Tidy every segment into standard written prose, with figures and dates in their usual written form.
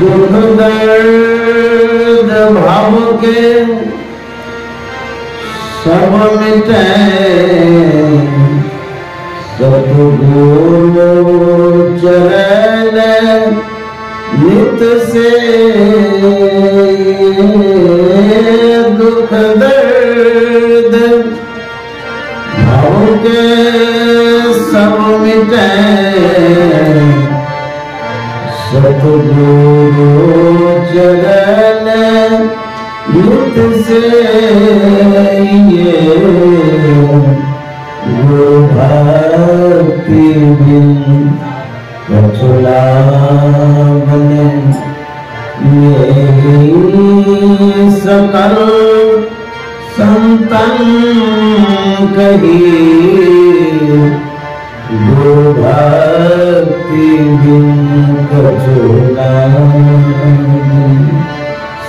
दुख दर्द भाव के सब मिटे सतगुरु चरण नित से दुख दर्द भाव के सब मिटे सतगुरु चरण नित से ये वो भक्ति बिन कछुला बने यही सकल संतन कही वो भक्ति बिन कछुला।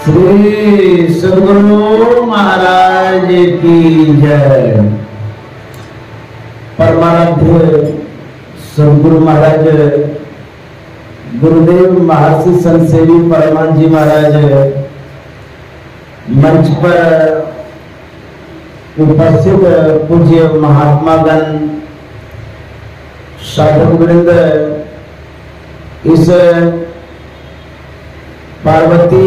श्री सद्गुरु महाराज की जय। परमाराध्य सद्गुरु महाराज गुरुदेव महर्षि संत सेवी परमानंद जी महाराज मंच पर उपस्थित पूज्य महात्मागण साधु वृंद इस पार्वती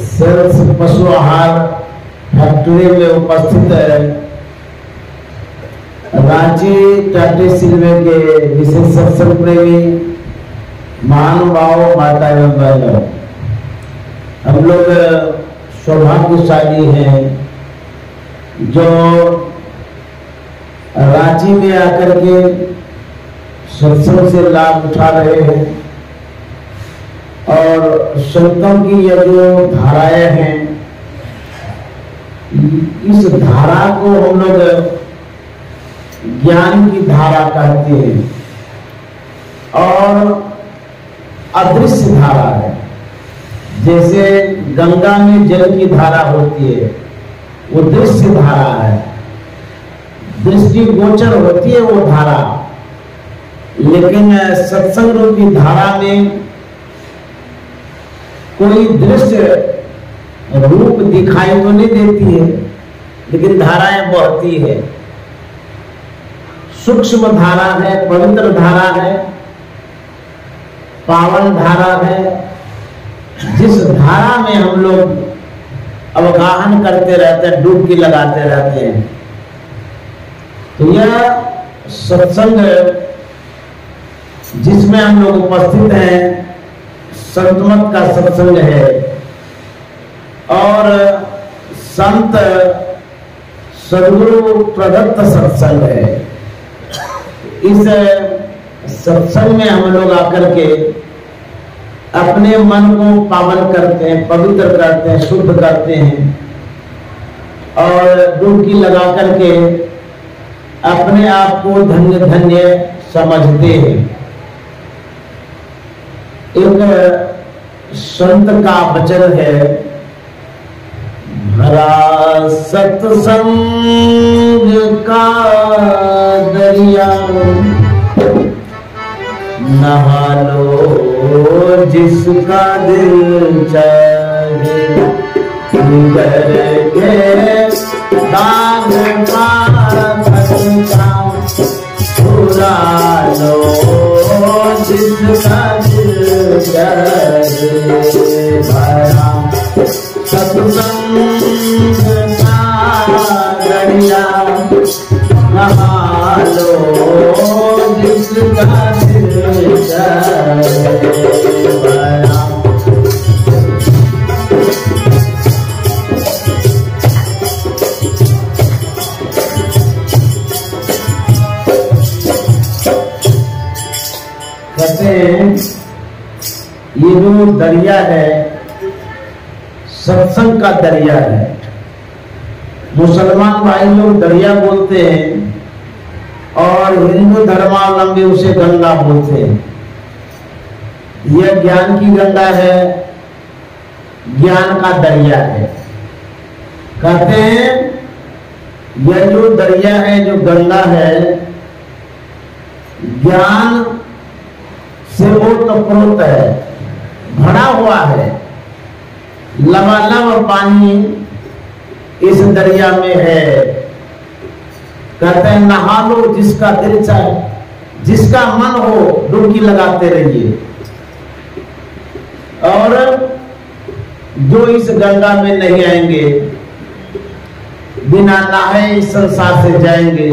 सेल्स पशु आहार फैक्ट्री में उपस्थित रांची टाटे सिल्वे के विशेष सत्संग प्रेमी महानुभाव माता एवं बहनों, हम लोग सौभाग्यशाली हैं जो रांची में आकर के सत्संग से लाभ उठा रहे हैं और संतों की यह जो धाराएं हैं इस धारा को हम लोग ज्ञान की धारा कहते हैं और अदृश्य धारा है। जैसे गंगा में जल की धारा होती है वो दृश्य धारा है, दृष्टि गोचर होती है वो धारा, लेकिन सत्संग रूपी धारा में कोई दृश्य रूप दिखाई तो नहीं देती है लेकिन धाराएं बहती है। सूक्ष्म धारा है, पवित्र धारा है, पावन धारा है, जिस धारा में हम लोग अवगाहन करते रहते हैं, डुबकी लगाते रहते हैं। तो यह सत्संग जिसमें हम लोग उपस्थित हैं संतमत का सत्संग है और संत सद्गुरु प्रदत्त सत्संग है। इस सत्संग में हम लोग आकर के अपने मन को पावन करते हैं, पवित्र करते हैं, शुद्ध करते हैं और डुबकी लगा करके अपने आप को धन्य धन्य समझते हैं। एक संत का वचन है, भरा सत्संग का दरिया नहा लो जिसका दिल चाहे, करके दाग पूरा लो जिसका दिल चाहे। भरा सत्संग का दरिया नहा लो जिसका दिल चाहे। कहते हैं ये जो दरिया है सत्संग का दरिया है। मुसलमान भाई लोग दरिया बोलते हैं और हिंदू धर्मावलंबी उसे गंगा बोलते हैं। यह ज्ञान की गंगा है, ज्ञान का दरिया है। कहते हैं यह जो दरिया है, जो गंगा है, ज्ञान से ओतप्रोत है, भरा हुआ है, लबालब पानी इस दरिया में है। कहते हैं नहा लो जिसका दिल चाहे, जिसका मन हो डुबकी लगाते रहिए। और जो इस गंगा में नहीं आएंगे, बिना नहाए इस संसार से जाएंगे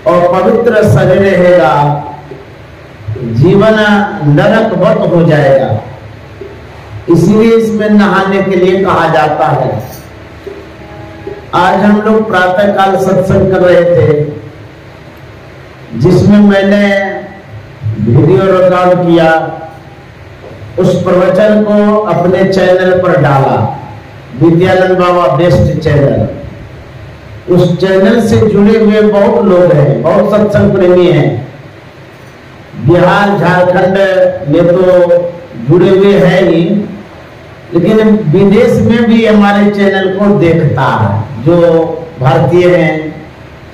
और पवित्र शरीर रहेगा, जीवन नरकवत हो जाएगा। इसीलिए इसमें नहाने के लिए कहा जाता है। आज हम लोग प्रातः काल सत्संग कर रहे थे, जिसमें मैंने वीडियो रिकॉर्ड किया, उस प्रवचन को अपने चैनल पर डाला, विद्यानंद बाबा बेस्ट चैनल। उस चैनल से जुड़े हुए बहुत लोग हैं, बहुत सत्संग प्रेमी हैं। बिहार झारखंड में तो जुड़े हुए हैं ही, लेकिन विदेश में भी हमारे चैनल को देखता है, जो भारतीय हैं,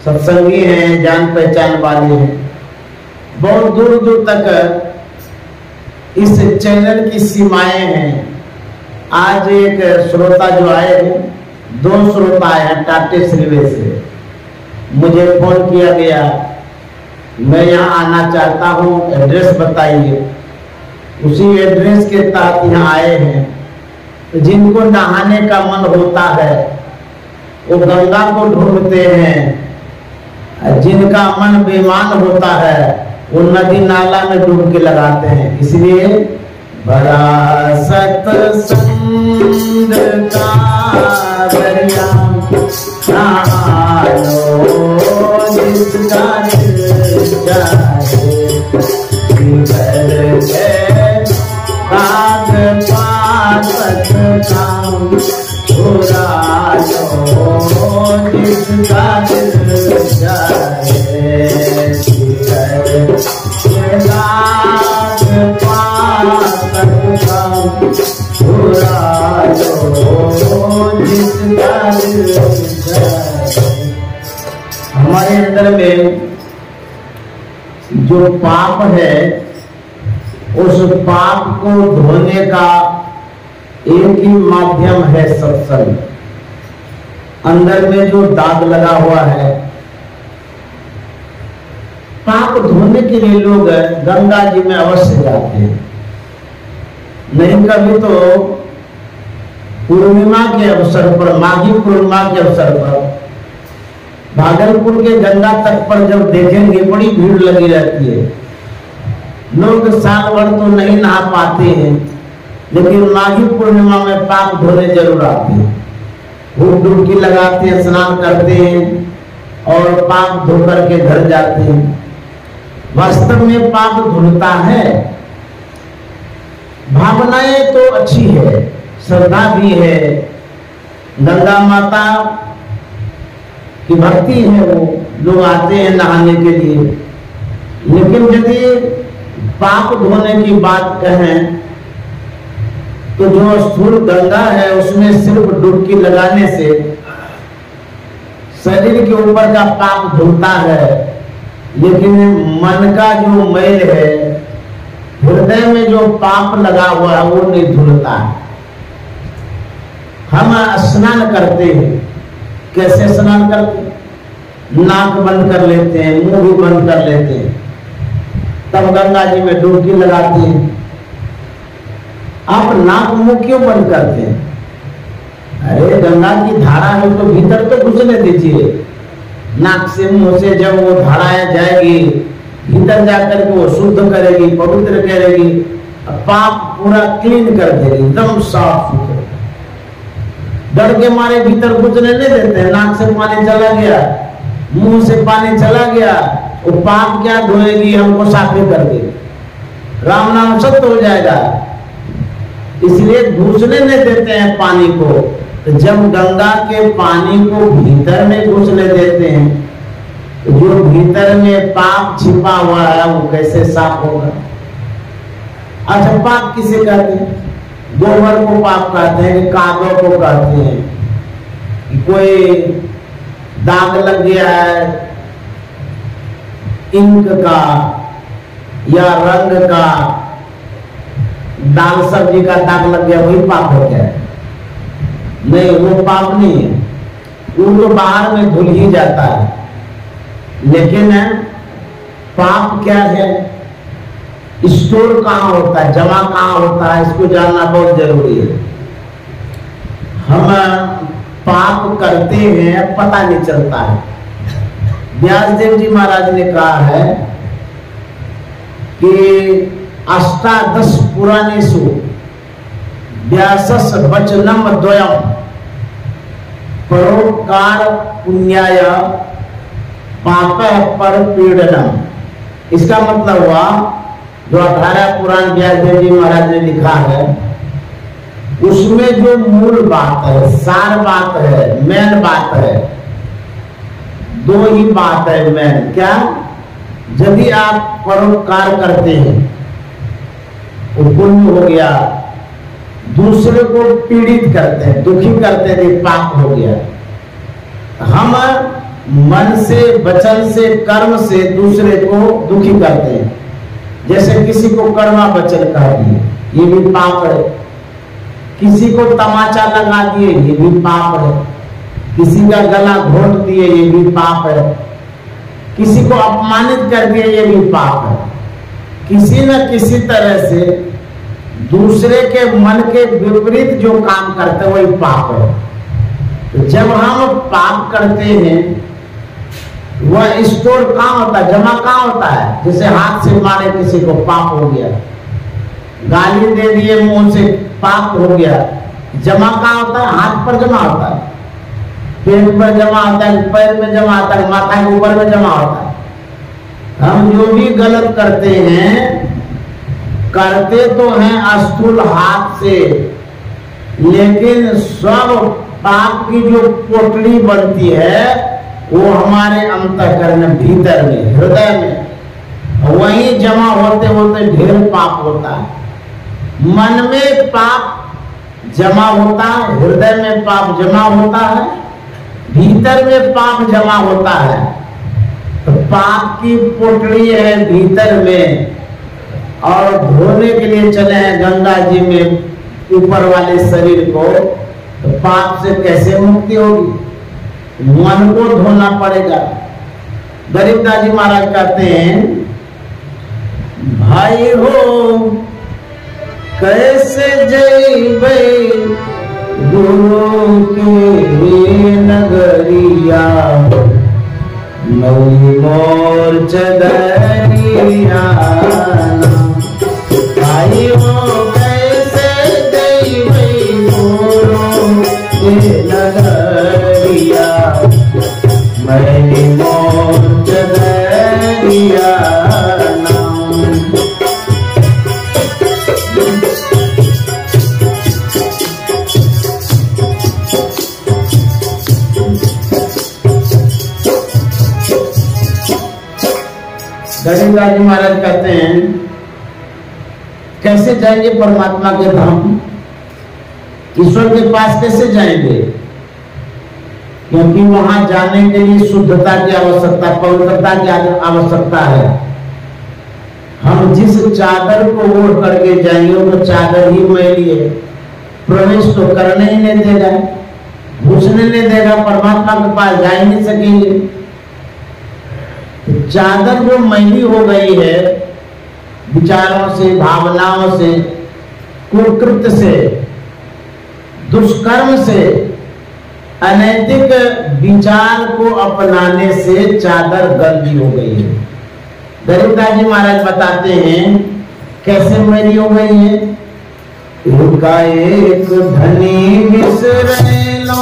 सत्संगी हैं, जान पहचान वाले हैं। बहुत दूर दूर तक इस चैनल की सीमाएं हैं। आज एक श्रोता जो आए हैं, 2 श्रोता आए हैं टाटे श्रीवे से, मुझे फोन किया गया, मैं यहाँ आना चाहता हूँ, एड्रेस बताइए। उसी एड्रेस के तहत यहाँ आए हैं। तो जिनको नहाने का मन होता है वो गंगा को ढूंढते हैं, जिनका मन बेईमान होता है वो नदी नाला में डुबकी लगाते हैं। इसलिए बड़ा सत्संग का दरिया नहा लो जिसका दिल चाहे, भाग पासत काम छुड़ा लो जिसका दिल चाहे, भाग पासत काम छुड़ा लो जिसका दिल चाहे। हमारे अंदर में जो पाप है, उस पाप को धोने का एक ही माध्यम है सत्संग। अंदर में जो दाग लगा हुआ है, पाप धोने के लिए लोग गंगा जी में अवश्य जाते हैं। नहीं कभी तो पूर्णिमा के अवसर पर, माघी पूर्णिमा के अवसर पर भागलपुर के गंगा तट पर जब देखेंगे बड़ी भीड़ लगी रहती है। लोग साल भर तो नहीं नहा पाते हैं, लेकिन माघी पूर्णिमा में पाप धोने जरूर आते हैं। वो डुबकी लगाते हैं, स्नान करते हैं और पाप धो करके घर जाते हैं। वास्तव में पाप धुलता है। भावनाएं तो अच्छी है, श्रद्धा भी है, गंगा माता की भक्ति है, वो लोग आते हैं नहाने के लिए। लेकिन यदि पाप धोने की बात कहें तो जो स्थूल गंगा है उसमें सिर्फ डुबकी लगाने से शरीर के ऊपर का पाप धुलता है, लेकिन मन का जो मैल है, हृदय में जो पाप लगा हुआ है वो नहीं धुलता है। हम स्नान करते हैं, कैसे स्नान करते हैं? नाक बंद कर लेते हैं, मुंह भी बंद कर लेते हैं, तब गंगा जी में डुबकी लगाते हैं। आप नाक मुंह क्यों बंद करते हैं? अरे गंगा की धारा है तो भीतर तो घुसने दीजिए। नाक से मुंह से जब वो धाराएं जाएगी, भीतर जाकर के वो शुद्ध करेगी, पवित्र करेगी, पाप पूरा क्लीन कर देगी, एकदम साफ सुथरा। डर के मारे भीतर घुसने नहीं देते हैं। नाक से पानी चला गया, मुंह से पानी चला गया, वो पाप क्या धोएगी, हमको साफी कर देगी, राम नाम सत्य हो जाएगा। इसलिए घुसने नहीं देते हैं पानी को। तो जब गंगा के पानी को भीतर में घुसने देते हैं, तो जो भीतर में पाप छिपा हुआ है वो कैसे साफ होगा? अच्छा, पाप किसे कहते हैं? गोबर को पाप कहते हैं कि कादव को कहते हैं कि कोई दाग लग गया है इंक का या रंग का, दाल सब्जी का दाग लग गया वही पाप हो गया? नहीं, वो पाप नहीं है, वो तो बाहर में धुल ही जाता है। लेकिन पाप क्या है, स्टोर कहाँ होता है, जमा कहाँ होता है, इसको जानना बहुत जरूरी है। हम पाप करते हैं पता नहीं चलता है। व्यासदेव जी महाराज ने कहा है कि अष्टादश पुराणेषु व्यासस् वचनम द्वयम् परोपकार पुण्याय पापः परपीडनम्। इसका मतलब हुआ जो 18 पुराण व्यासदेव जी महाराज ने लिखा है उसमें जो मूल बात है, सार बात है, मेन बात है, दो ही बात है मेन। क्या? यदि आप परोपकार करते हैं वो पुण्य हो गया, दूसरे को पीड़ित करते हैं, दुखी करते हैं, पाप हो गया। हम मन से, वचन से, कर्म से दूसरे को दुखी करते हैं, जैसे किसी को कड़वा वचन कह दिए, ये भी पाप है। किसी को तमाचा लगा दिए, ये भी पाप है। किसी का गला घोट दिए, ये भी पाप है। किसी को अपमानित कर दिए, ये भी पाप है। किसी न किसी तरह से दूसरे के मन के विपरीत जो काम करते हैं वही पाप है। तो जब हम पाप करते हैं वह स्टोर कहाँ होता है, जमा कहाँ होता है? जैसे हाथ से मारे किसी को, पाप हो गया। गाली दे दिए मुंह से, पाप हो गया। जमा कहाँ होता है? हाथ पर जमा होता है, पेट पर जमा होता है, पैर में जमा होता है, माथा के ऊपर में जमा होता है। हम जो भी गलत करते हैं, करते तो हैं स्थूल हाथ से, लेकिन सब पाप की जो पोटली बनती है वो हमारे अंतःकरण भीतर में, हृदय में, वहीं जमा होते होते ढेर पाप होता है। मन में पाप जमा होता है, हृदय में पाप जमा होता है, भीतर में पाप जमा होता है। तो पाप की पोटली है भीतर में, और धोने के लिए चले हैं गंगा जी में ऊपर वाले शरीर को, तो पाप से कैसे मुक्ति होगी? मन को धोना पड़ेगा। गरीबदास जी महाराज कहते हैं, भाई हो कैसे जइबै गुरु के नगरिया, मई मोर चदरिया। भाई हो कैसे जइबै गुरु के नगरिया, मई मोर चदरिया। गरीबदास जी महाराज कहते हैं, कैसे जाएंगे परमात्मा के धाम, ईश्वर के पास कैसे जाएंगे? क्योंकि वहां जाने के लिए शुद्धता की आवश्यकता, पवित्रता की आवश्यकता है। हम जिस चादर को ओढ़ करके जाएंगे वो चादर ही मैली है, प्रवेश तो करने ही नहीं देगा, घुसने नहीं देगा, परमात्मा के पास जा ही नहीं सकेंगे। चादर जो मैली हो गई है विचारों से, भावनाओं से, कुकृत्य से, दुष्कर्म से, अनैतिक विचार को अपनाने से चादर गंदी हो गई है। गरीबदास जी महाराज बताते हैं कैसे मैली हो गई है। उनका एक धनी बिसरेलो,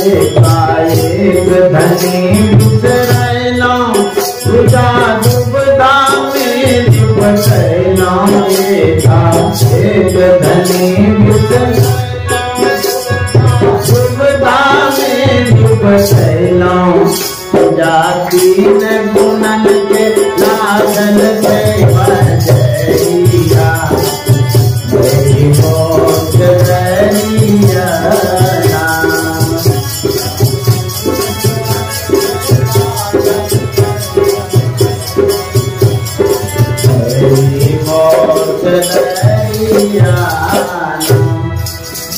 एक धनी बिसरेलो, तुझा दुबदा में दुबसैलो। एक धनी बिसरेलो, दुबदा में दुबसैलो। जाति न गुणन के लागल से बजैया, मेरी मोक्ष दरिया।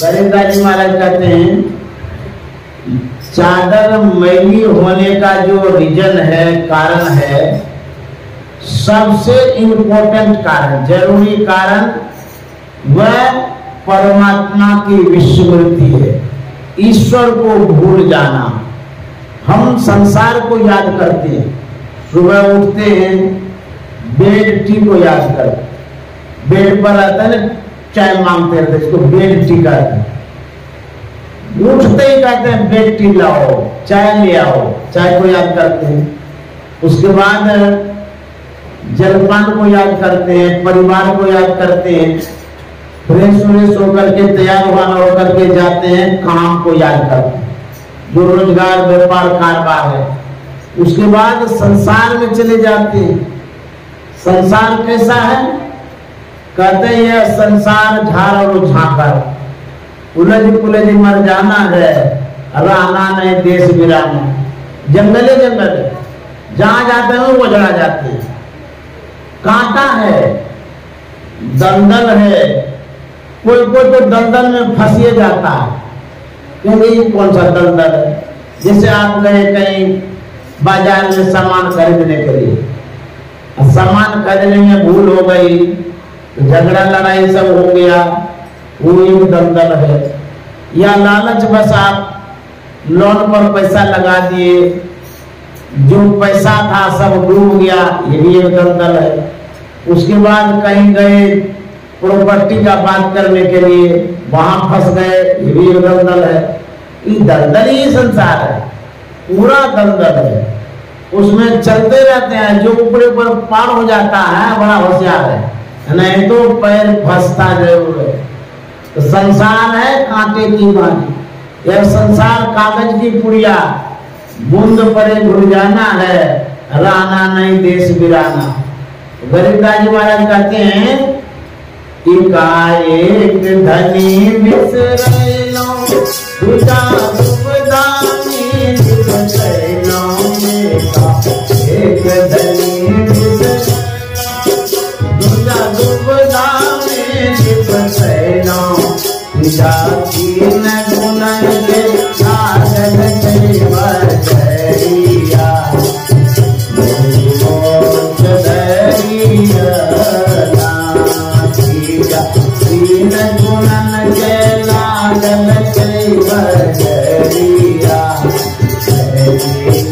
गरीबदास जी महाराज कहते हैं चादर मैली होने का जो रीजन है, कारण है, सबसे इम्पोर्टेंट कारण, जरूरी कारण वह परमात्मा की विस्मृति है, ईश्वर को भूल जाना। हम संसार को याद करते हैं, सुबह उठते हैं बेड टी को याद करते, बेड पर रहता है ना, चाय मांगते रहते, इसको बेड टी कहते हैं। उठते ही कहते हैं बेड टी लाओ, चाय ले आओ, चाय को याद करते हैं। उसके बाद जलपान को याद करते हैं, परिवार को याद करते हैं, फ्रेश व्रेश होकर के तैयार होकर के जाते हैं, काम को याद करते हैं, जो रोजगार व्यापार कारोबार है। उसके बाद संसार में चले जाते हैं। संसार कैसा है? कहते हैं यह संसार झाड़ और झांकर, उलझ पुलझ मर जाना है, रहना नहीं देश बिराना। जंगले जंगल जहां जाते हैं वो जड़ा जाते हैं, कांटा है, दलदल है, कोई कोई तो दलदल में फंसिए जाता है, क्योंकि ये कौन सा दलदल है। जैसे आप गए कहीं बाजार में सामान खरीदने के लिए, सामान खरीदने में भूल हो गई, झगड़ा लड़ाई सब हो गया, वो एक दलदल है। या लालच बस आप लोन पर पैसा लगा दिए, जो पैसा था सब डूब गया, ये भी एक दलदल है। उसके बाद कहीं गए प्रॉपर्टी का बात करने के लिए, वहां फंस गए, ये भी एक दलदल है। ये दलदल ही संसार है, पूरा दलदल है, उसमें चलते रहते हैं। जो ऊपर ऊपर पार हो जाता है बड़ा होशियार है, नहीं तो पैर फंसता जरूर है। तो संसार है कांटे की बानी, यह संसार कागज की पुड़िया, बूंद परे घुल जाना है, रहना नहीं देश बिराना। गरीबदास जी महाराज कहते हैं एकाएक धनी बिसरैलो, दूजा दुबदा में बिसरैलो, एक धनी बिसरैलो, दूजा दुबदा में बिसरैलो, जाति न गुणन के साधन कई बजरिया, मोक्ष दरिया तीन गुणन के लागल कई बजरिया,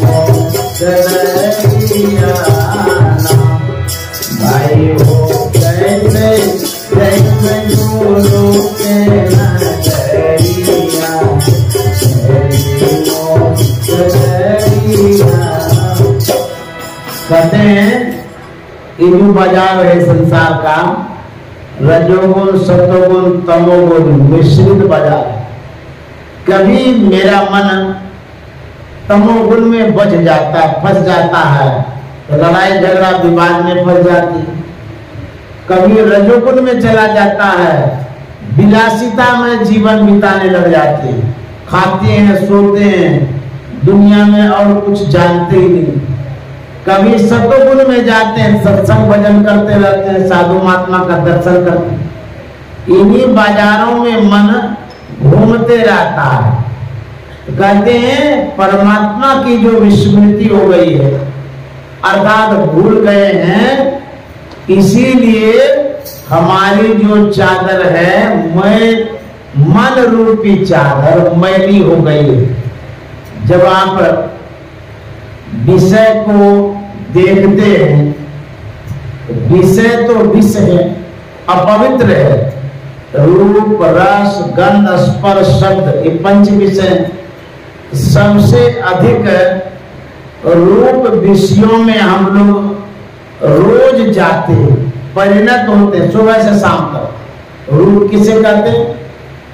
मोक्ष दरिया। भाई हो कैसे कैसे गुरु के नजरिया, मोक्ष दरिया। कहते हैं ये जो बाजार है संसार का, रजोगुण सतोगुण तमोगुण मिश्रित बाजार है। कभी मेरा मन तमोगुण में बच जाता है, फंस जाता है, तो लड़ाई झगड़ा विवाद में फंस जाती है। कभी रजोगुण में चला जाता है, विलासिता में जीवन बिताने लग जाते हैं, खाते हैं सोते हैं, दुनिया में और कुछ जानते ही नहीं। कभी सतोगुण में जाते हैं, सत्संग भजन करते रहते हैं, साधु महात्मा का दर्शन करते हैं। इन्हीं बाजारों में मन घूमते रहता है। कहते हैं परमात्मा की जो विस्मृति हो गई है, अर्थात भूल गए हैं, इसीलिए हमारी जो चादर है मन रूपी चादर मैली हो गई है। जब आप विषय को देखते हैं, विषय तो विष है, अपवित्र है, रूप रस गंध स्पर्श शब्द, ये पंच विषय सबसे अधिक रूप विषयों में हम लोग रोज जाते हैं, परिणत होते हैं सुबह से शाम तक। रूप किसे कहते हैं?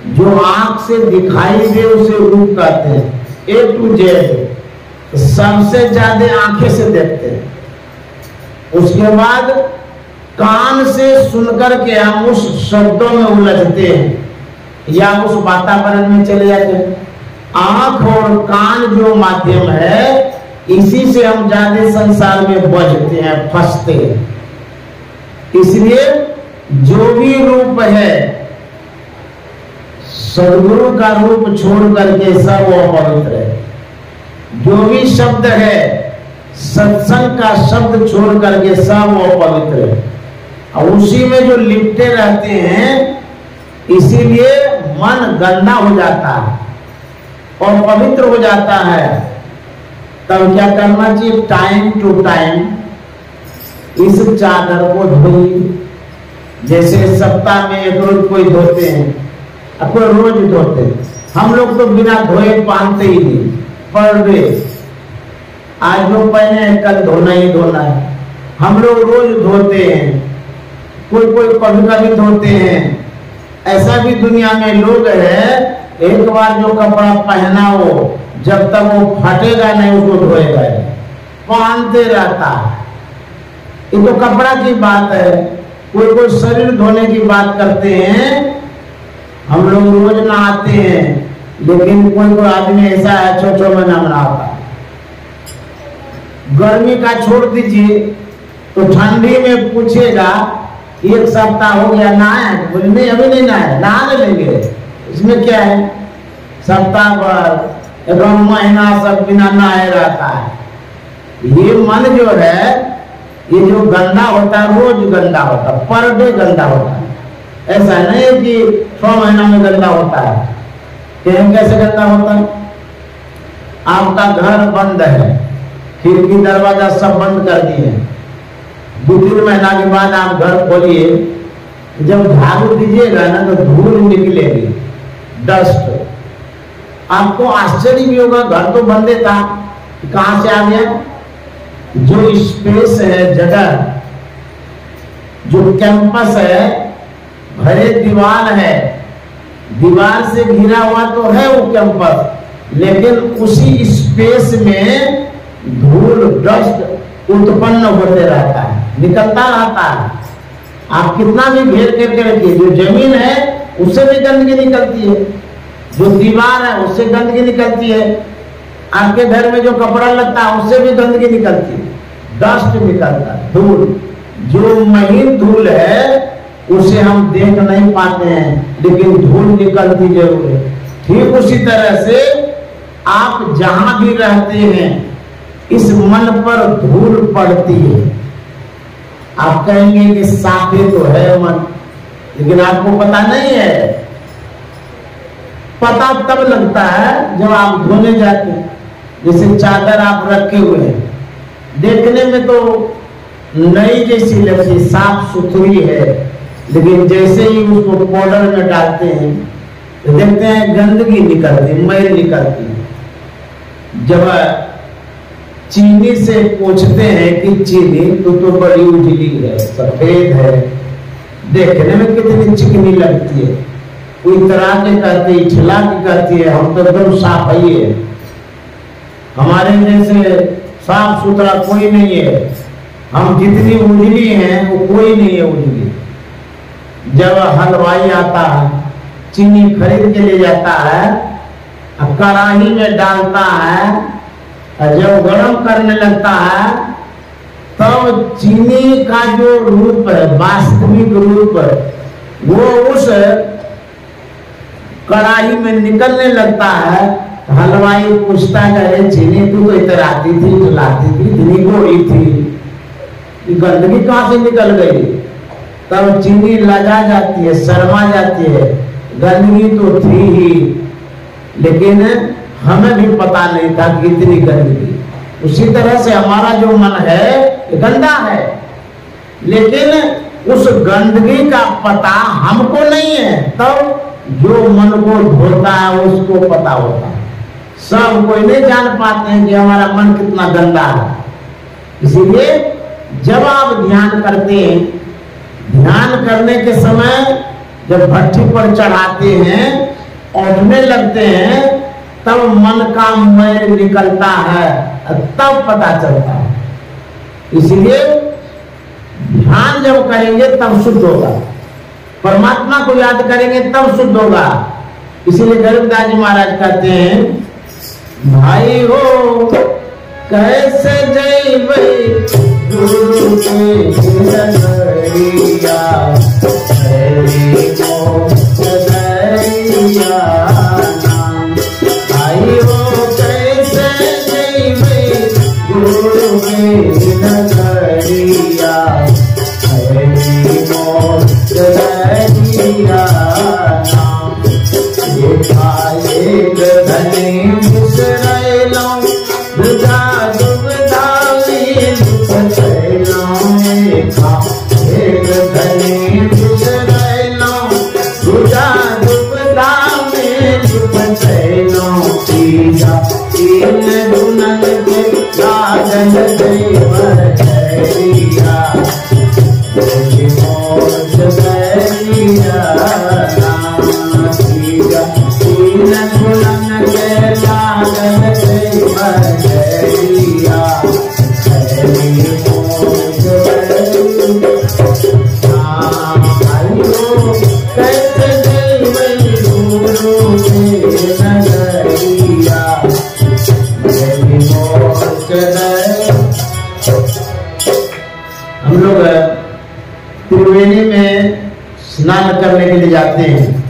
जो आंख से दिखाई दे उसे रूप कहते हैं। ए टू जेड सबसे ज्यादा आंखें से देखते हैं। उसके बाद कान से सुनकर के हम उस शब्दों में उलझते हैं या उस वातावरण में चले जाते हैं। आंख और कान जो माध्यम है, इसी से हम ज्यादा संसार में बजते हैं, फंसते हैं। इसलिए जो भी रूप है सदगुरु का रूप छोड़ करके सब अपवित्र है। जो भी शब्द है सत्संग का शब्द छोड़ करके सब अपवित्र है, और उसी में जो लिपटे रहते हैं, इसीलिए मन गंदा हो जाता है और पवित्र हो जाता है। तब क्या करना चाहिए? टाइम टू टाइम इस चादर को धोइए। जैसे सप्ताह में एक रोज कोई धोते हैं, कोई रोज धोते हैं। हम लोग तो बिना धोए पहनते ही नहीं, पर डे आज लोग पहने हैं, कल धोना ही धोना है। हम लोग रोज धोते हैं, कोई कोई कभी कभी धोते हैं। ऐसा भी दुनिया में लोग है, एक बार जो कपड़ा पहना हो जब तक वो फटेगा नहीं उसको धोएगा, पहनते रहता है। ये तो कपड़ा की बात है। कोई कोई शरीर धोने की बात करते हैं। हम लोग रोज नहाते हैं, लेकिन कोई कोई आदमी ऐसा है छोटे में न नहाता। गर्मी का छोड़ दीजिए, तो ठंडी में पूछेगा एक सप्ताह हो गया नहाए, बोले नहीं अभी नहीं नहाए, नहा लेंगे। इसमें क्या है? सप्ताह भर एक महीना सब बिना नहाए रहता है। ये मन जो है, ये जो गंदा होता है, रोज गंदा होता है, पर डे गंदा होता है। ऐसा नहीं है कि 6 महीना में गंदा होता है। कैसे गंदा होता है? आपका घर बंद है, खिड़की दरवाजा सब बंद कर दिए, 2-3 महीना के बाद आप घर खोलिए, जब झाड़ू दीजिएगा ना तो धूल निकलेगी, डस्ट। आपको आश्चर्य भी होगा, घर तो बंदे था, कहां से आ गया? जो स्पेस है, जगह, जो कैंपस है, भरे दीवार है, दीवार से घिरा हुआ तो है वो कैंपस, लेकिन उसी स्पेस में धूल डस्ट उत्पन्न होते रहता है, निकलता रहता है। आप कितना भी घेर करके रखिए, जो जमीन है उससे भी गंदगी निकलती है, जो दीवार है उससे गंदगी निकलती है, आपके घर में जो कपड़ा लगता है उससे भी गंदगी निकलती है, डस्ट निकलता है, धूल। जो महीन धूल है उसे हम देख नहीं पाते हैं, लेकिन धूल निकलती जरूर है। ठीक उसी तरह से आप जहां भी रहते हैं, इस मन पर धूल पड़ती है। आप कहेंगे कि साफे तो है मन, लेकिन आपको पता नहीं है। पता तब लगता है जब आप धोने जाते हैं। जैसे चादर आप रखे हुए हैं, देखने में तो नई जैसी लगती, साफ सुथरी है, लेकिन जैसे ही उसको पाउडर में डालते हैं तो देखते हैं गंदगी निकलती, मैल निकलती। जब चीनी से पूछते हैं कि चीनी तो बड़ी उजली है, सफेद है, देखने में कितनी चिकनी लगती है, कोई तरह के कहते हैं, ठिला के कहती है, हम तो एकदम साफ है, हमारे जैसे साफ सुथरा कोई नहीं है, हम जितनी उजली हैं वो कोई नहीं है उजली। जब हलवाई आता है, चीनी खरीद के ले जाता है, कढ़ाई में डालता है, जब गर्म करने लगता है, तब चीनी का जो रूप है, वास्तविक रूप, वो उस कढ़ाई में निकलने लगता है। हलवाई पूछता है, चीनी तू तो इधर आती थी, चलाती थी, इतनी गोरी थी, गंदगी कहां से निकल गई? तब चीनी लजा जाती है, शर्मा जाती है, गंदगी तो थी ही, लेकिन हमें भी पता नहीं था कि इतनी गंदगी। उसी तरह से हमारा जो मन है गंदा है, लेकिन उस गंदगी का पता हमको नहीं है। तब जो मन को धोता है उसको पता होता है। सब कोई नहीं जान पाते हैं कि हमारा मन कितना गंदा है। इसीलिए जब आप ध्यान करते हैं, ध्यान करने के समय जब भट्टी पर चढ़ाते हैं, उठने लगते हैं, तब मन का मैल निकलता है, तब पता चलता है। इसलिए ध्यान जब करेंगे तब शुद्ध होगा, परमात्मा को याद करेंगे तब शुद्ध होगा। इसीलिए गरीबदास जी महाराज कहते हैं, भाई हो कैसे जय गुरु के नगरिया, हम लोग त्रिवेणी में स्नान करने के लिए जाते हैं।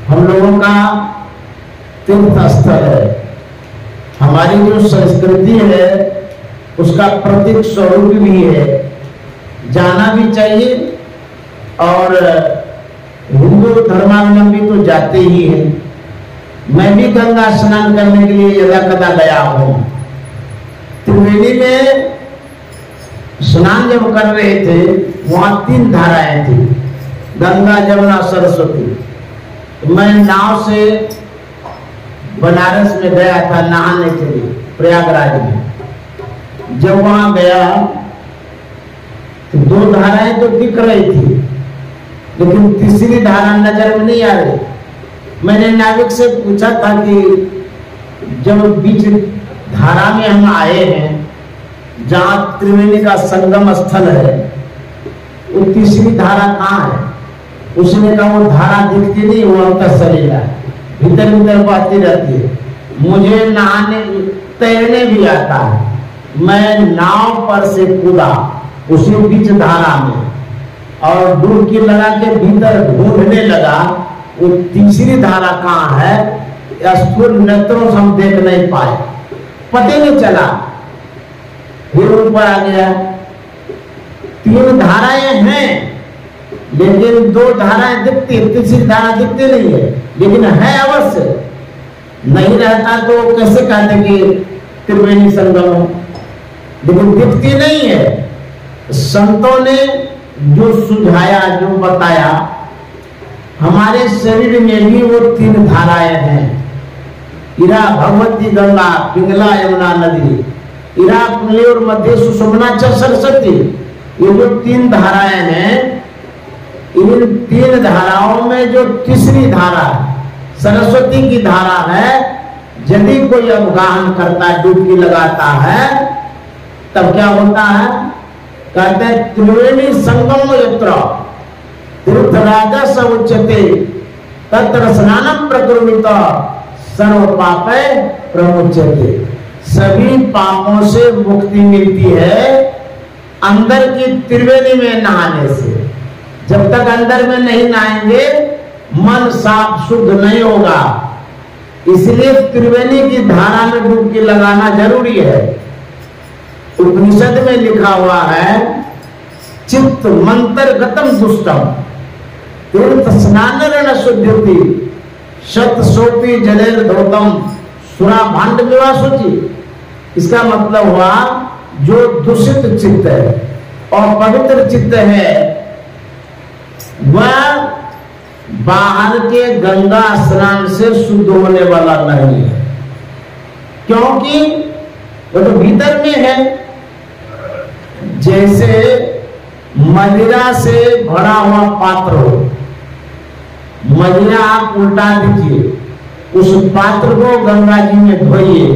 हम लोगों का तीर्थ स्थल है। हमारी जो संस्कृति है उसका प्रतीक स्वरूप भी है, जाना भी चाहिए। और हिंदू धर्मावलंबी तो जाते ही हैं। मैं भी गंगा स्नान करने के लिए यदा कदा गया हूं। त्रिवेणी में स्नान जब कर रहे थे वहां 3 धाराएं थी, गंगा, जमुना, सरस्वती। मैं नाव से बनारस में गया था नहाने के लिए, प्रयागराज में। जब वहां गया तो 2 धाराएं तो दिख रही थी, लेकिन तीसरी धारा नजर में नहीं आ रही। मैंने नाविक से पूछा था कि जब बीच धारा में हम आए हैं, जहां त्रिवेणी का संगम स्थल है, वो तीसरी धारा कहाँ है? उसने कहा वो धारा दिखती नहीं, वो अंतर सलीला है, भीतर भीतर बहती रहती है। मुझे नहाने तैरने भी आता है। मैं नाव पर से कूदा उसी बीच धारा में और डुबकी लगा के भीतर ढूंढने लगा वो तीसरी धारा कहाँ है। स्थूल नेत्रों से हम देख नहीं पाए, पता नहीं चला। फिर ऊपर आ गया। 3 धाराएं हैं, लेकिन 2 धाराएं दिखती, तीसरी धारा दिखती नहीं है, लेकिन है अवश्य। नहीं रहता तो कैसे कहते कि त्रिवेणी संगम है, लेकिन दिखती नहीं है। संतों ने जो सुझाया, जो बताया, हमारे शरीर में भी वो 3 धाराएं हैं। इरा भगवती गंगा, पिंगला यमुना नदी, इरा पुण्य और मध्य सुषुम्ना च सरस्वती। ये जो 3 धाराएं हैं, इन 3 धाराओं में जो तीसरी धारा सरस्वती की धारा है, यदि कोई अवगाहन करता है, डुबकी लगाता है, तब क्या होता है? कहते हैं त्रिवेणी संगम यत्र तीर्थराजा स उच्यते तत्र स्नानं प्रकुर्वित सर्व पापै प्रमुच्यते। सभी पापों से मुक्ति मिलती है अंदर की त्रिवेणी में नहाने से। जब तक अंदर में नहीं नहाएंगे मन साफ शुद्ध नहीं होगा। इसलिए त्रिवेणी की धारा में डुबकी लगाना जरूरी है। उपनिषद में लिखा हुआ है, चित्त मंत्र गतम दुष्टम तीर्थ स्नान न शुद्धि शत सोपी जलेर धोतम सुरा भांड विवाह सूची। इसका मतलब हुआ जो दूषित चित्त है और पवित्र चित्त है, वह बाहर के गंगा स्नान से शुद्ध होने वाला नहीं है, क्योंकि वो तो भीतर में है। जैसे मदिरा से भरा हुआ पात्र हो, मदिरा आप उल्टा दीजिए, उस पात्र को गंगा जी में धोइए,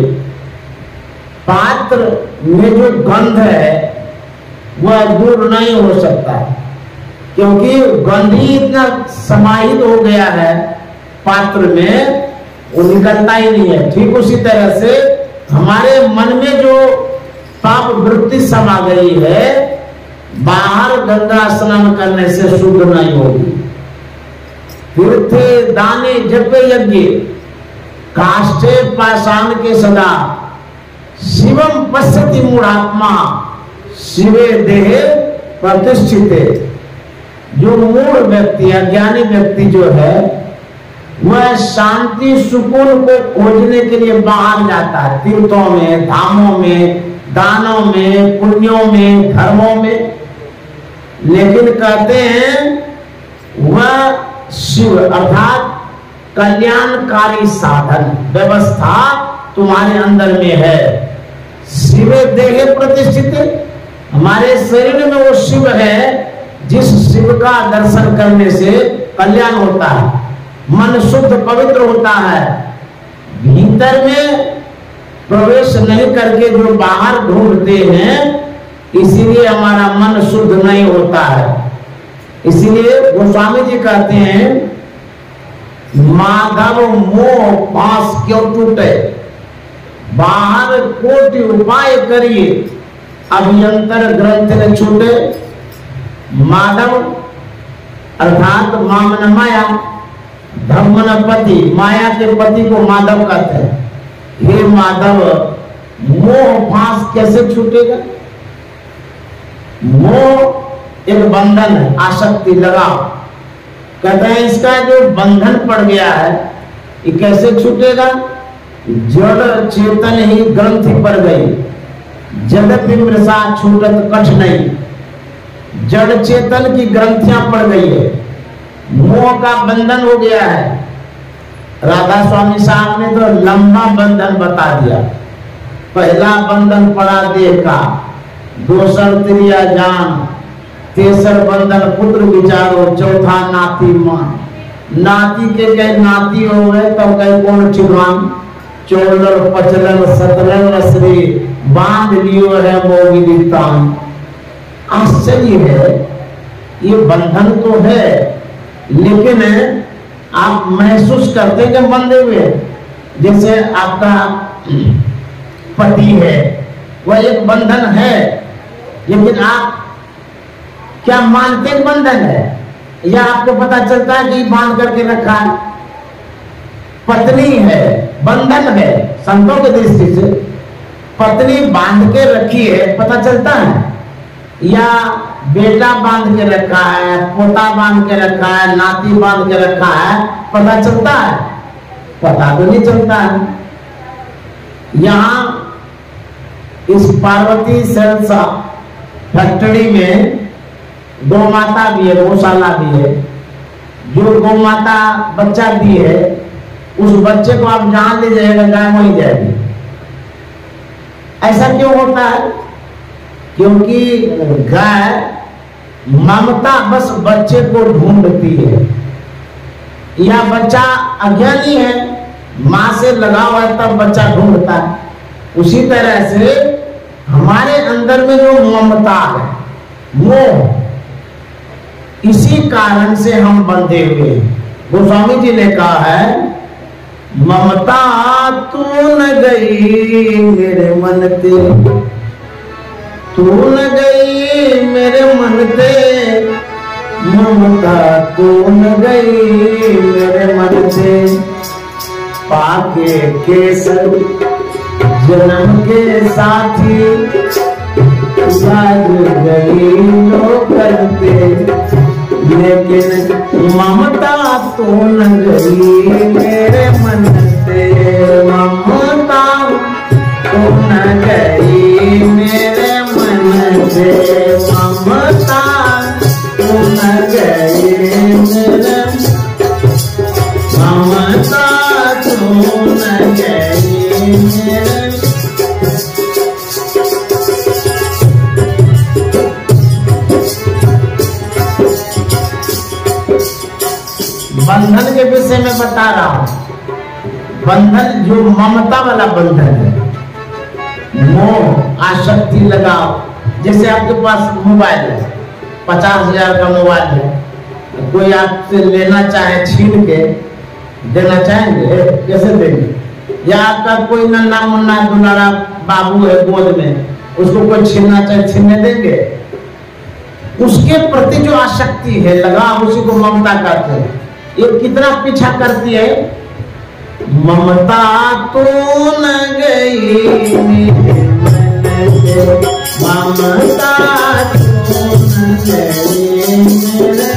पात्र में जो गंध है वह दूर नहीं हो सकता, क्योंकि गंध ही इतना समाहित हो गया है पात्र में, वो निकलता ही नहीं है। ठीक उसी तरह से हमारे मन में जो पाप वृत्ति समा गई है, बाहर गंगा स्नान करने से शुद्ध नहीं होगी। तीर्थे दाने जप यज्ञ काष्ठे पाषाण के सदा शिवम पश्यति मूढ़ात्मा शिवे देहे प्रतिष्ठिते। जो मूढ़ व्यक्ति अज्ञानी व्यक्ति जो है वह शांति सुकून को खोजने के लिए बाहर जाता है, तीर्थों में, धामों में, दानों में, पुण्यों में, धर्मों में। लेकिन कहते हैं वह शिव अर्थात कल्याणकारी साधन व्यवस्था तुम्हारे अंदर में है। शिव देह प्रतिष्ठित, हमारे शरीर में वो शिव है जिस शिव का दर्शन करने से कल्याण होता है, मन शुद्ध पवित्र होता है। भीतर में प्रवेश नहीं करके जो बाहर ढूंढते हैं, इसीलिए हमारा मन शुद्ध नहीं होता है। इसीलिए गोस्वामी जी कहते हैं माधव मोह पास क्यों टूटे, बाहर कोटि उपाय करिए अभ्यंतर ग्रंथ न छूटे। माधव अर्थात मामन माया, धर्मन पति, माया के पति को माधव कहते हैं। हे माधव मोह पास कैसे छूटेगा? मोह एक बंधन है, आसक्ति लगाव। कहते हैं इसका जो बंधन पड़ गया है ये कैसे छूटेगा? जड़ चेतन ही ग्रंथि पड़ गई, जगत मृषा छूटत कठ नहीं। जड़ चेतन की ग्रंथियां पड़ गई है, मोह का बंधन हो गया है। राधा स्वामी साहब ने तो लंबा बंधन बता दिया। पहला बंधन पड़ा देह का, दूसर त्रिया जान, तेसर बंधन पुत्र विचारो, चौथा नाती मान। नाती के कई नाती हो गए तब कई कौन ठिकान, चोलर पचलन सतलन श्री बांध लियो है मोगी तान। आश्चर्य है, ये बंधन तो है लेकिन आप महसूस करते हैं बंधे हुए। जैसे आपका पति है, वह एक बंधन है, लेकिन आप क्या मानते हैं बंधन है, या आपको पता चलता है कि बांध करके रखा है? पत्नी है, बंधन है। संतों की दृष्टि से पत्नी बांध के रखी है, पता चलता है? या बेटा बांध के रखा है, पोता बांध के रखा है, नाती बांध के रखा है, पता चलता है? पता तो नहीं चलता है। यहाँ इस पार्वती सेल्स फैक्ट्री में गौ माता भी है, गौशाला भी है। जो गौ माता बच्चा दी है उस बच्चे को आप जहां ले जाएगा गाय वहीं जाएगी। ऐसा क्यों होता है? क्योंकि गाय ममता बस बच्चे को ढूंढती है, या बच्चा अज्ञानी है, माँ से लगाव है तब बच्चा ढूंढता है। उसी तरह से हमारे अंदर में जो ममता है, मोह, इसी कारण से हम बंधे हुए हैं। गोस्वामी जी ने कहा है ममता तू न गई मेरे मन ते, तू न गई मेरे मन ते, ममता तू न गई मेरे मन से। पाके केसर जन्म के साथी, साज गई लो करते, लेकिन ममता तो न गई मेरे मन से। ममता तो न गई मेरे मन से, ममता तो न गई मेरे, ममता तो न गई मेरे। बंधन के विषय में बता रहा हूं। बंधन जो ममता वाला बंधन है, मोह, आसक्ति, लगाव। जैसे आपके पास मोबाइल है, 50,000 का मोबाइल है, कोई आपसे लेना चाहे छीन के देना चाहेंगे? कैसे देंगे? या आपका कोई नन्ना मुन्ना दुलारा बाबू है गोद में, उसको कोई छीनना चाहे छीनने देंगे? उसके प्रति जो आसक्ति है, लगाव, उसी को ममता कहते हैं। ये कितना पीछा करती है। ममता तू न गई मेरे मन से, ममता तू न गई मेरे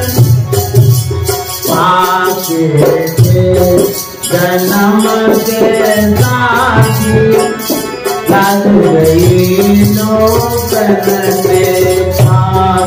पाके जन्म के साथी, लग गई लोकन में पाके।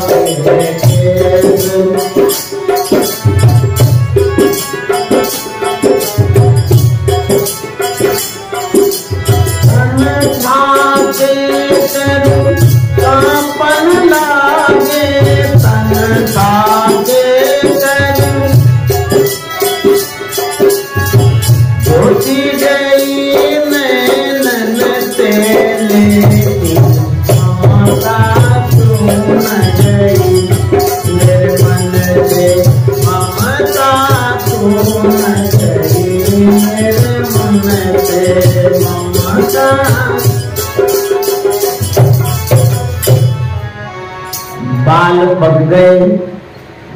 बाल पक गए,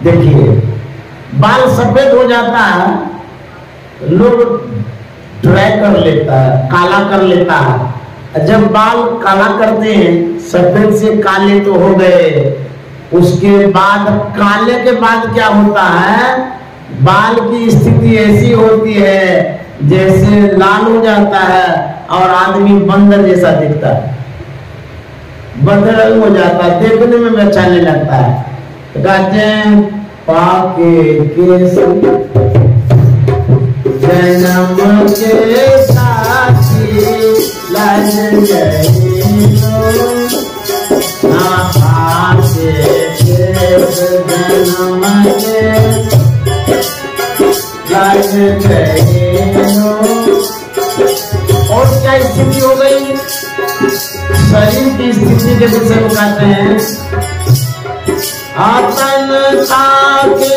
देखिए बाल सफेद हो जाता है, लोग ड्राई कर लेता है, काला कर लेता है। जब बाल काला करते हैं, सफेद से काले तो हो गए, उसके बाद काले के बाद क्या होता है, बाल की स्थिति ऐसी होती है जैसे लाल हो जाता है और आदमी बंदर जैसा दिखता है, बदरंग हो जाता है, देखने में अच्छा नहीं लगता है। तो कहते हैं पाके केस जन्म के साथी, लग गए पाके केस जन्म के लग गए। और क्या स्थिति हो गई, शरीर की स्थिति के विषय में कहते हैं अपन ताके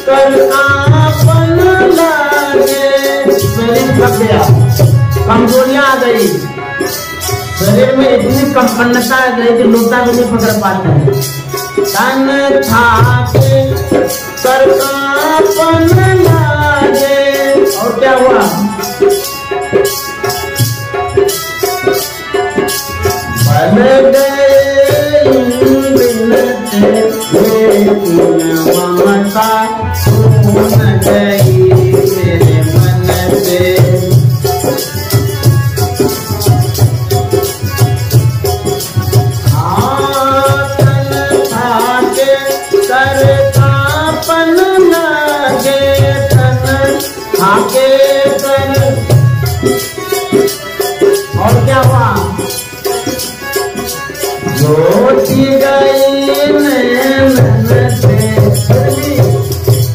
कर आपन लागे। शरीर थक गया, कमजोरियां आ गई, शरीर में इतनी कंपन्नता आ गई कि लोटा भी नहीं पकड़ पाते हैं। तन थाके कर आपन लागे। और क्या हुआ, बन गए ममता तू न गई मेरे मन से। तन थाके कर आपन लागे, तन थाके कर। और क्या हुआ, जोती गई नैनन से,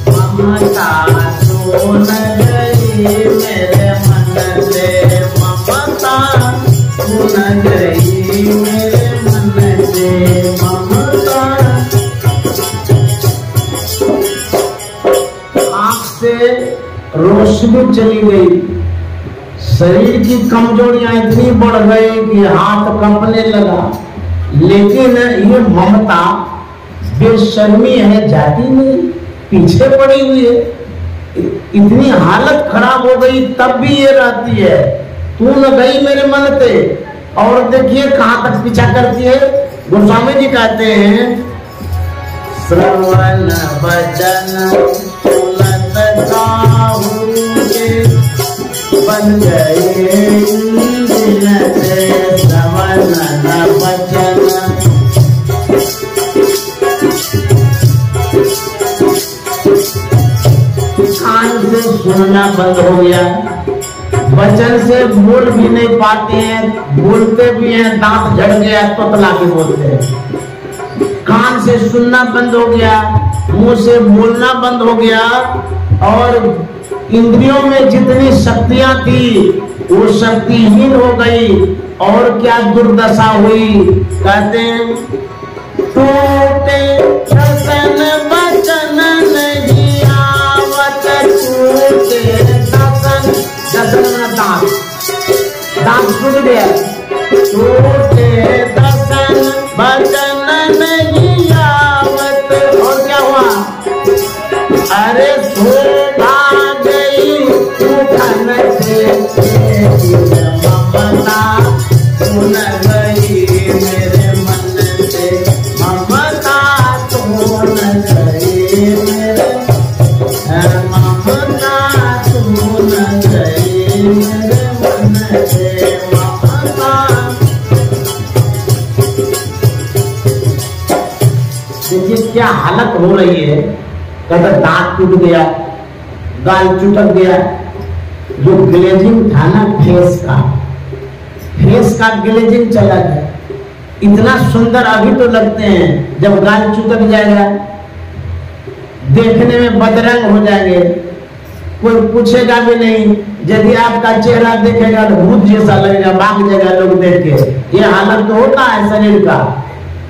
ममता तू न गई मेरे मन से, ममता तू न गई मेरे मन से, ममता। आँख से रोशनी चली गई, शरीर की कमजोरियां इतनी बढ़ गई कि हाथ कंपने लगा, लेकिन ये ममता बेशर्मी है, जाती नहीं, पीछे पड़ी हुई है, इतनी हालत खराब हो गई तब भी ये रहती है, तू न गई मेरे मन से। और देखिए कहां तक पीछा करती है। गोस्वामी जी कहते हैं श्रवण वचन सुनत काहूँगे, बन गए दिन से श्रवण वचन। कान से सुनना बंद हो गया, वचन से बोल भी नहीं पाते हैं, बोलते भी हैं दांत झड़ गया तोतला के बोलते हैं। कान से सुनना बंद हो गया, मुंह से बोलना बंद हो गया, और इंद्रियों में जितनी शक्तियां थी वो शक्तिहीन हो गई। और क्या दुर्दशा हुई, कहते हैं टूटे दसन वचन नहीं आवत, टूटे दसन, दसन दांत, दांत टूट गया, टूटे दसन वचन नहीं आवत। और क्या हुआ, अरे हो रही है, कहता दांत टूट गया, गाल चुटक गया, जो ग्लेजिंग था ना फेस का ग्लेजिंग चला गया। इतना सुंदर अभी तो लगते हैं, जब गाल चुटक जाएगा, देखने में बदरंग हो जाएंगे, कोई पूछेगा भी नहीं। यदि आपका चेहरा देखेगा तो भूत जैसा लगेगा, भाग जाएगा लोग देख के। ये हालत तो होता है शरीर का।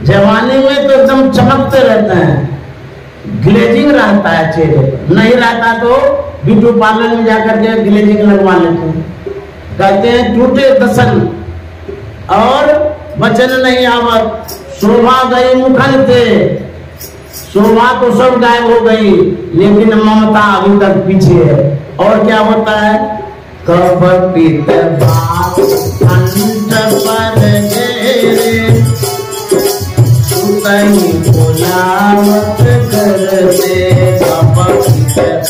जवानी में तो एकदम चमकते रहते हैं, ग्लेजिंग रहता है चेहरे पर, नहीं रहता तो ब्यूटी पार्लर में जाकर के ग्लेजिंग लगवा लेते हैं। कहते हैं टूटे दसन और वचन नहीं आवत, शोभा गई मुखन थे। शोभा तो सब गायब हो गई, लेकिन ममता अभी तक पीछे है। और क्या होता है, कब पीत बात अंत पर घेरे, कहीं बुलावत कर दे। कब पीत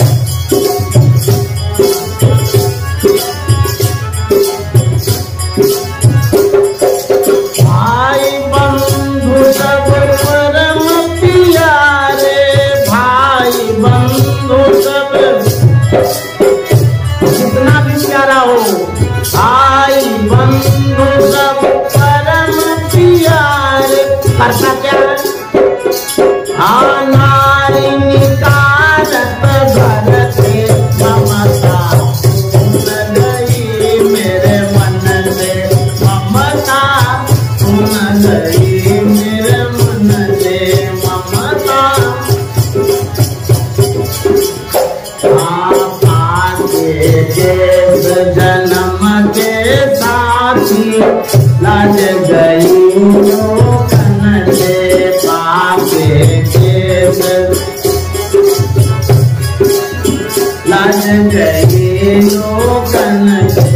भाई बंधु सब परम प्यारे, भाई बंधु सब जितना भी प्यारा हो, भाई बंधु सब परम प्यारे। करता क्या है, नारी निकारत घर से ममता सुन गई मेरे मन से, ममता सुन गई मेरे मन से, ममता। जन्म के साथी लाज गई लोकन से, पापे केस लाज गई लोकन से।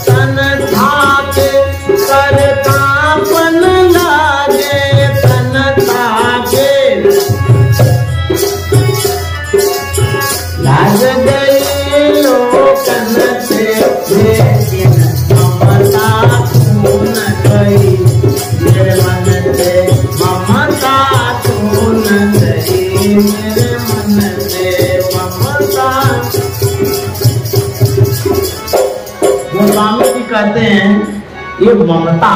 तन थाके कर कांपन लागे, तन थाके लाज गई लोकन से, लेकिन ममता सुन गई मेरे मन से, ममता सुन गई मेरे मन से, ममता। गोस्वामी जी कहते हैं ये ममता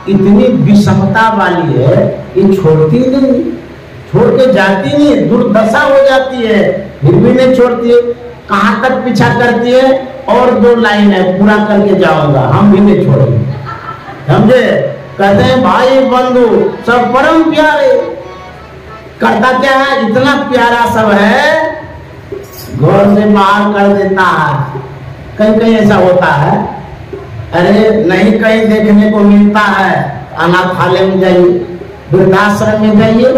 इतनी विषमता वाली है, ये छोड़ती नहीं, छोड़ के जाती नहीं, दुर्दशा हो जाती है, फिर भी नहीं छोड़ती है। कहां तक पीछा करती है, और 2 लाइन है पूरा करके जाऊंगा, हम भी नहीं छोड़ेंगे, समझे। कहते हैं भाई बंधु सब परम प्यारे। करता क्या है, इतना प्यारा सब है, घर से बाहर कर देता है। कहीं कहीं ऐसा होता है, अरे नहीं कहीं देखने को मिलता है, अनाथालय में जाइए, वृद्धाश्रम में जाइए,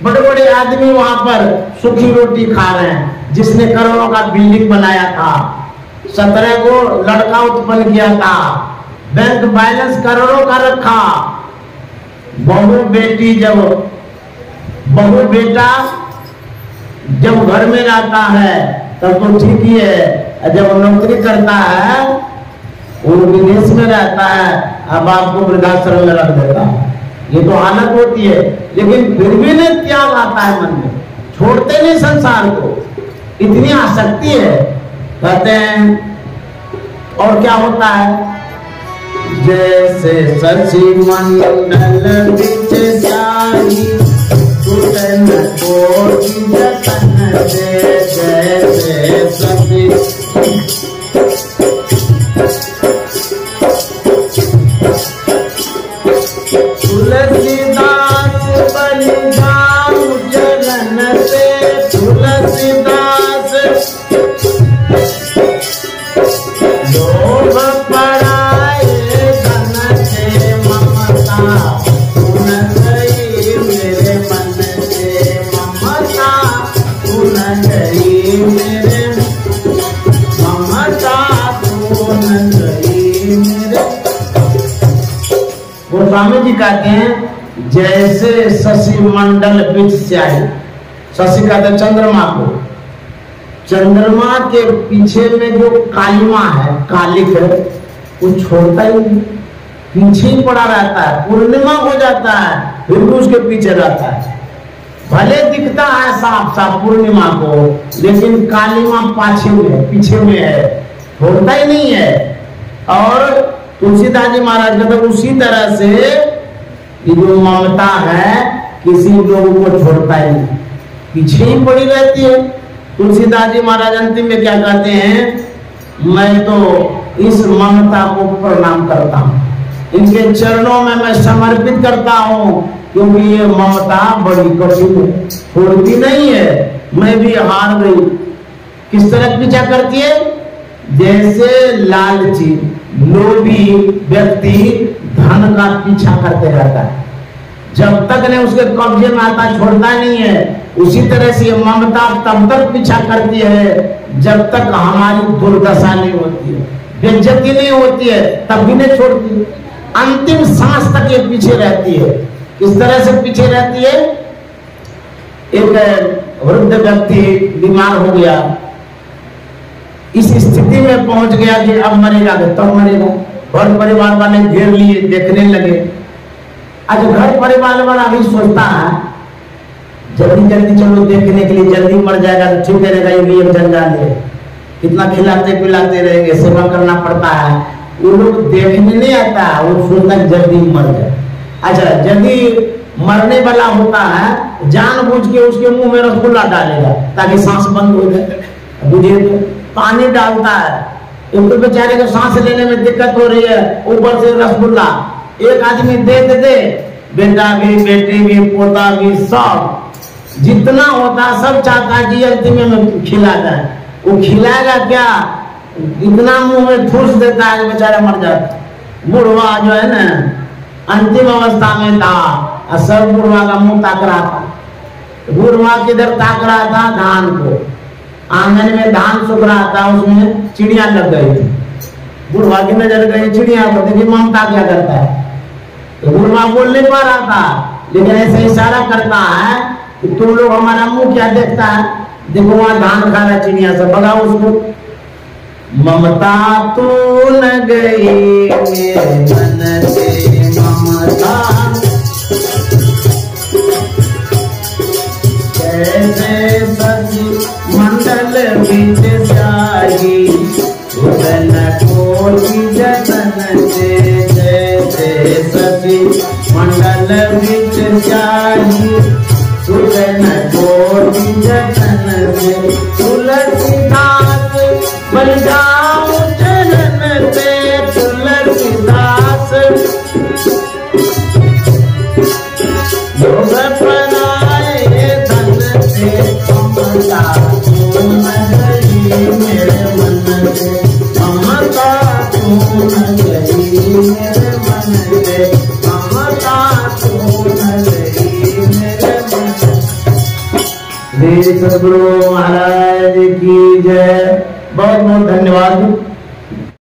बड़े बड़े आदमी वहां पर सूखी रोटी खा रहे हैं। जिसने करोड़ों का बिल्डिंग बनाया था, 17 को लड़का उत्पन्न किया था, बैंक बैलेंस करोड़ों का रखा, बहू बेटा जब घर में रहता है तब तो ठीक ही है, जब नौकरी करता है वो विदेश में रहता है, अब आपको वृद्धाश्रम में रख देता है। ये तो हालत होती है, लेकिन फिर भी नहीं त्याग आता है मन में, छोड़ते नहीं संसार को, इतनी आसक्ति है। कहते हैं और क्या होता है, जैसे शशि मंडल बिच जाई, टूटन कोटि जतन से, जैसे शशि तुलसीदास बलि जाऊं चरण से, तुलसीदास लोभ पराए धन से, ममता सुन गई मेरे मन से, ममता सुन गई मेरे, ममता सुन गई मेरे। गोस्वामी जी कहते हैं जैसे शशि मंडल बीच से आए, शशि कहते हैं चंद्रमा को, चंद्रमा के पीछे में जो कालिमा है, कालिक है, वो छोड़ता ही नहीं, पीछे ही पड़ा रहता है, पूर्णिमा हो जाता है फिर भी उसके पीछे रहता है। भले दिखता है साफ साफ पूर्णिमा को, लेकिन कालिमा पाछे में पीछे में है, छोड़ता ही नहीं है। और तुलसीदास जी महाराज कहते उसी तरह से ये जो ममता है किसी लोगों को छोड़ता ही नहीं, पीछे ही पड़ी रहती है। तुलसीदास जी महाराज अंतिम में क्या कहते हैं, मैं तो इस ममता को प्रणाम करता हूँ, इनके चरणों में मैं समर्पित करता हूँ, क्योंकि ये ममता बड़ी कठिन है, छोड़ती नहीं है। मैं भी हार गई। किस तरह पीछा करती है, जैसे लालची लोभी व्यक्ति धन का पीछा करते रहता है, जब तक ने उसके कब्जे में आता छोड़ता नहीं है। उसी तरह से ये ममता तब तक पीछा करती है जब तक हमारी दुर्दशा नहीं होती है, बेइज्जती नहीं होती है, तब भी नहीं छोड़ती। अंतिम सांस तक ये पीछे रहती है। किस तरह से पीछे रहती है, एक वृद्ध व्यक्ति बीमार हो गया, इस स्थिति में पहुंच गया कि अब मरेगा, तब मरेगा। घर परिवार वाले घेर लिए, देखने लगे। आज घर परिवार वाला भी सोचता है जल्दी जल्दी चलो देखने के लिए, जल्दी मर जाएगा तो ठीक रहेगा, ये भी एक जंजाल है, कितना खिलाते पिलाते रहेंगे, सेवा करना पड़ता है। वो लोग देखने नहीं आता, वो सोचता जल्दी मर जाए। अच्छा, यदि मरने वाला होता है जानबूझ के उसके मुंह में रसगुल्ला डालेगा ताकि सांस बंद हो जाए, बुझे तो पानी डालता है, एक तो बेचारे को सांस लेने में दिक्कत हो रही है, ऊपर से रसगुल्ला। एक आदमी दे बेटा भी, बेटी भी, पोता भी, सब जितना होता सब चाहता है कि अंतिम में खिला जाए। वो खिलाएगा क्या, इतना मुंह में ठूस देता है बेचारा मर जाता। बुढ़वा जो है ना अंतिम अवस्था में था, सब बुढ़वा का मुंह ताक रहा था। बुढ़वा किधर ताक रहा था, धान को। आंगन में धान सूख रहा था, उसमें चिड़िया लग गई थी। बुढ़वा की नजर गई चिड़िया को, देखिए ममता क्या करता है। तो बुढ़वा बोल नहीं पा रहा था, लेकिन ऐसे इशारा करता है कि तुम लोग हमारा मुंह क्या देखता है, देखो वहां धान खा रहा चिड़िया से, भगाओ उसको। ममता तू न गई मेरे मन से ममता, कैसे सजी मंडल बीच जागी, उदन कोटि जतन से, जैसे सजी मंडल बीच जागी, उदन कोटि जतन से। तुलसीदास बलिदान